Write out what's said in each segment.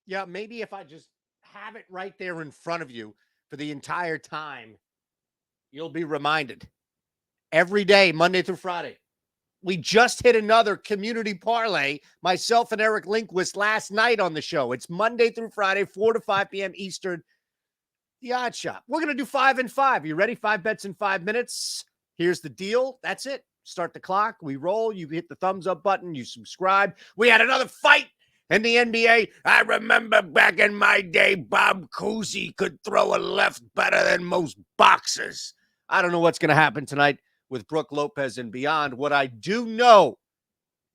Yeah, maybe if I just have it right there in front of you for the entire time, you'll be reminded every day, Monday through Friday. We just hit another community parlay, myself and Eric Lindquist last night on the show. It's Monday through Friday, 4 to 5 p.m. Eastern, the Odd Shop. We're going to do 5 and 5. You ready? 5 bets in 5 minutes. Here's the deal. That's it. Start the clock. We roll. You hit the thumbs up button. You subscribe. We had another fight in the NBA. I remember back in my day, Bob Cousy could throw a left better than most boxers. I don't know what's going to happen tonight with Brooke Lopez and beyond. What I do know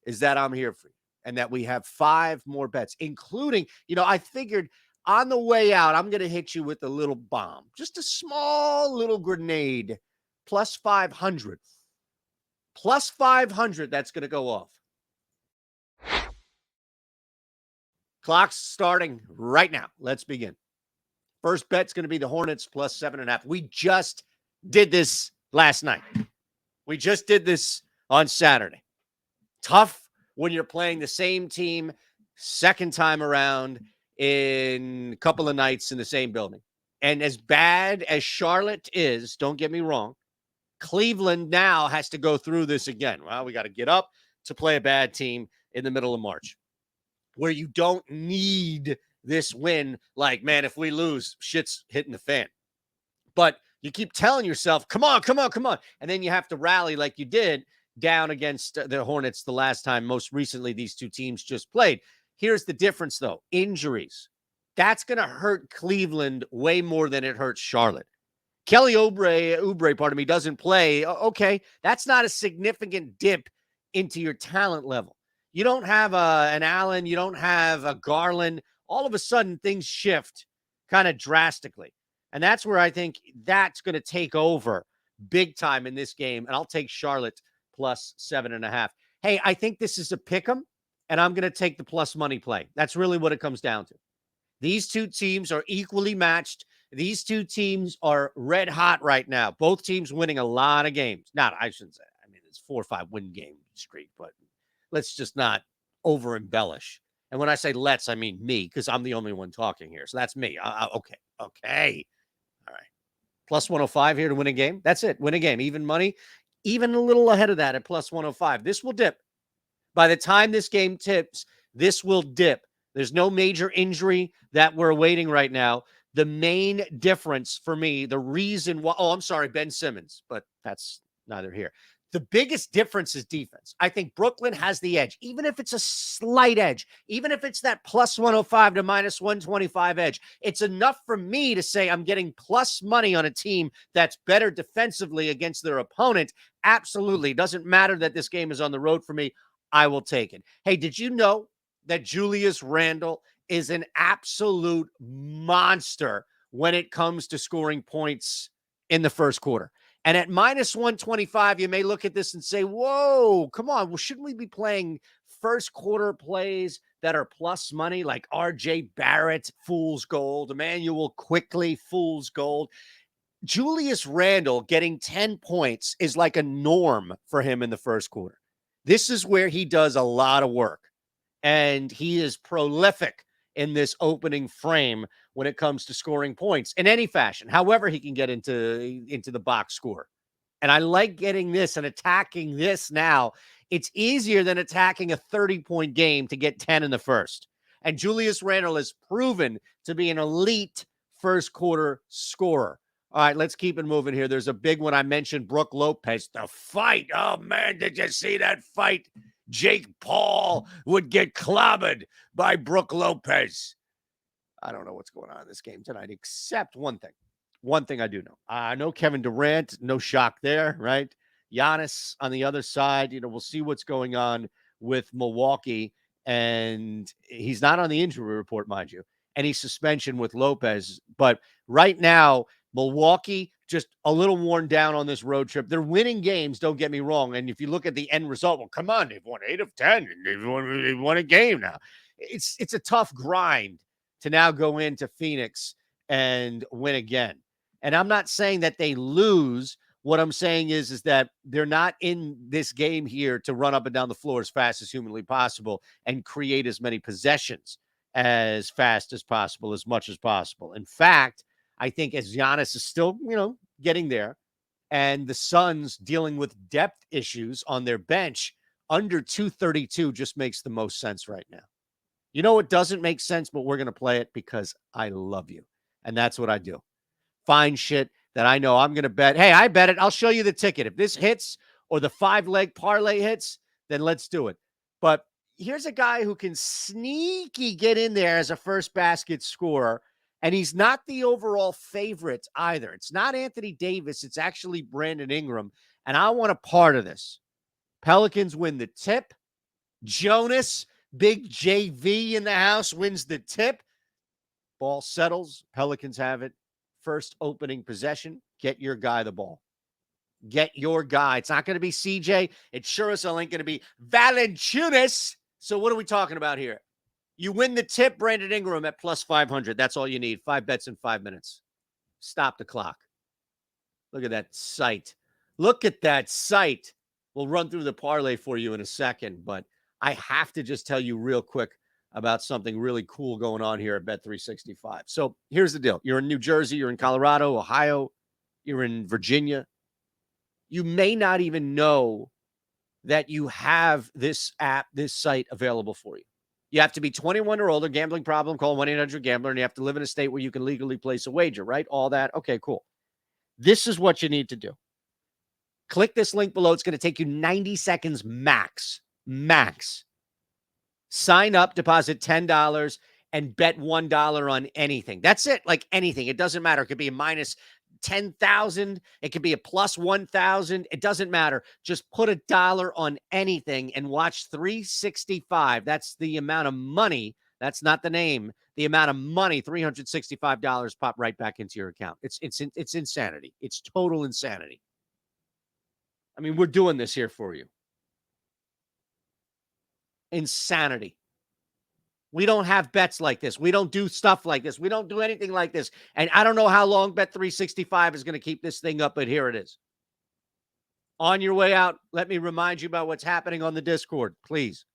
is that I'm here for you and that we have 5 more bets, including, I figured on the way out, I'm going to hit you with a little bomb, just a small little grenade, plus 500. Plus 500, that's going to go off. Clock's starting right now. Let's begin. First bet's going to be the Hornets plus 7.5. We just did this last night. We just did this on Saturday. Tough when you're playing the same team second time around in a couple of nights in the same building. And as bad as Charlotte is, don't get me wrong, Cleveland now has to go through this again. Well, we got to get up to play a bad team in the middle of March, where you don't need this win. Like, man, if we lose, shit's hitting the fan. But you keep telling yourself, come on, come on, come on. And then you have to rally like you did down against the Hornets the last time. Most recently, these two teams just played. Here's the difference, though. Injuries. That's going to hurt Cleveland way more than it hurts Charlotte. Kelly Oubre, doesn't play. Okay, that's not a significant dip into your talent level. You don't have an Allen. You don't have a Garland. All of a sudden, things shift kind of drastically. And that's where I think that's going to take over big time in this game. And I'll take Charlotte plus 7.5. Hey, I think this is a pick 'em, and I'm going to take the plus money play. That's really what it comes down to. These two teams are equally matched. These two teams are red hot right now. Both teams winning a lot of games. Not, I shouldn't say. I mean, it's 4 or 5 win game streak, but let's just not over embellish. And when I say let's, I mean me, because I'm the only one talking here. So that's me. Okay. All right. Plus 105 here to win a game. That's it. Win a game. Even money. Even a little ahead of that at plus 105. This will dip. By the time this game tips, this will dip. There's no major injury that we're awaiting right now. The main difference for me, the reason why, I'm sorry, Ben Simmons, but that's neither here. The biggest difference is defense. I think Brooklyn has the edge, even if it's a slight edge, even if it's that plus 105 to minus 125 edge. It's enough for me to say I'm getting plus money on a team that's better defensively against their opponent. Absolutely. It doesn't matter that this game is on the road for me. I will take it. Hey, did you know that Julius Randle is an absolute monster when it comes to scoring points in the first quarter? And at minus 125, you may look at this and say, whoa, come on. Well, shouldn't we be playing first quarter plays that are plus money like RJ Barrett, fool's gold, Emmanuel Quickly, fool's gold? Julius Randle getting 10 points is like a norm for him in the first quarter. This is where he does a lot of work, and he is prolific in this opening frame when it comes to scoring points in any fashion, however he can get into the box score. And I like getting this and attacking this now. It's easier than attacking a 30-point game to get 10 in the first. And Julius Randle has proven to be an elite first quarter scorer. All right, let's keep it moving here. There's a big one. I mentioned Brooke Lopez. The fight. Oh, man, did you see that fight? Jake Paul would get clobbered by Brooke Lopez. I don't know what's going on in this game tonight, except one thing. One thing I do know. I know Kevin Durant, no shock there, right? Giannis on the other side. We'll see what's going on with Milwaukee. And he's not on the injury report, mind you. Any suspension with Lopez. But right now, Milwaukee just a little worn down on this road trip. They're winning games, don't get me wrong. And if you look at the end result, well, come on, they've won 8 of 10. And they've won a game now. It's a tough grind to now go into Phoenix and win again. And I'm not saying that they lose. What I'm saying is that they're not in this game here to run up and down the floor as fast as humanly possible and create as many possessions as fast as possible, as much as possible. In fact, I think as Giannis is still, getting there, and the Suns dealing with depth issues on their bench, under 232 just makes the most sense right now. You know what doesn't make sense, but we're going to play it because I love you. And that's what I do. Find shit that I know I'm going to bet. Hey, I bet it. I'll show you the ticket. If this hits or the 5-leg parlay hits, then let's do it. But here's a guy who can sneaky get in there as a first basket scorer, and he's not the overall favorite either. It's not Anthony Davis. It's actually Brandon Ingram, and I want a part of this. Pelicans win the tip. Jonas, big JV in the house, wins the tip. Ball settles. Pelicans have it. First opening possession. Get your guy the ball. Get your guy. It's not going to be CJ. It sure as hell ain't going to be Valanciunas. So what are we talking about here? You win the tip, Brandon Ingram at plus 500. That's all you need. 5 bets in 5 minutes. Stop the clock. Look at that sight. Look at that sight. We'll run through the parlay for you in a second, but I have to just tell you real quick about something really cool going on here at Bet365. So here's the deal. You're in New Jersey, you're in Colorado, Ohio, you're in Virginia. You may not even know that you have this app, this site available for you. You have to be 21 or older, gambling problem, call 1-800-GAMBLER, and you have to live in a state where you can legally place a wager, right? All that. Okay, cool. This is what you need to do. Click this link below. It's going to take you 90 seconds max. Sign up, deposit $10, and bet $1 on anything. That's it. Like anything. It doesn't matter. It could be a minus 10,000. It could be a plus 1,000. It doesn't matter. Just put $1 on anything and watch 365. That's the amount of money. That's not the name. The amount of money, $365 pop right back into your account. It's insanity. It's total insanity. I mean, we're doing this here for you. Insanity. We don't have bets like this. We don't do stuff like this. We don't do anything like this. And I don't know how long Bet365 is going to keep this thing up, but here it is. On your way out, let me remind you about what's happening on the Discord, please.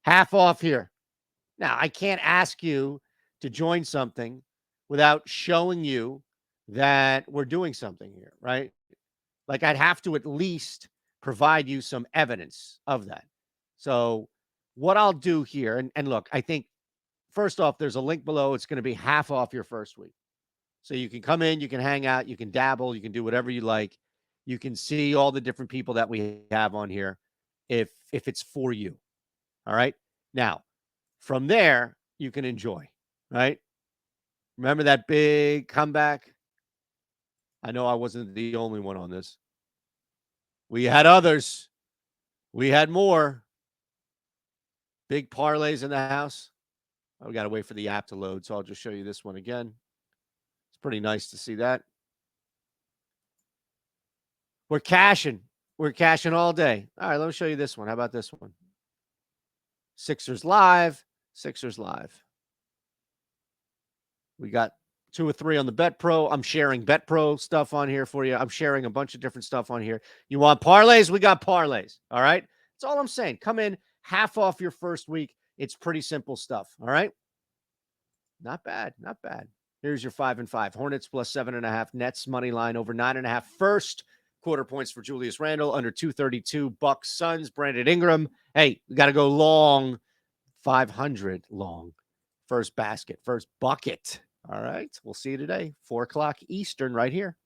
Half off here. Now, I can't ask you to join something without showing you that we're doing something here, right? Like I'd have to at least provide you some evidence of that. So what I'll do here, and look, I think first off, there's a link below. It's going to be half off your first week. So you can come in, you can hang out, you can dabble, you can do whatever you like. You can see all the different people that we have on here if it's for you. All right. Now, from there, you can enjoy, right? Remember that big comeback? I know I wasn't the only one on this. We had others. We had more. Big parlays in the house. We got to wait for the app to load, so I'll just show you this one again. It's pretty nice to see that. We're cashing. We're cashing all day. All right, let me show you this one. How about this one? Sixers live. Sixers live. We got 2 or 3 on the Bet Pro. I'm sharing Bet Pro stuff on here for you. I'm sharing a bunch of different stuff on here. You want parlays? We got parlays. All right? That's all I'm saying. Come in, half off your first week. It's pretty simple stuff. All right? Not bad. Not bad. Here's your 5 and 5. Hornets plus 7.5. Nets money line over 9.5. First quarter points for Julius Randle under 232. Bucks Suns. Brandon Ingram. Hey, we got to go long. 500 long. First basket. First bucket. All right. We'll see you today. 4 o'clock Eastern right here.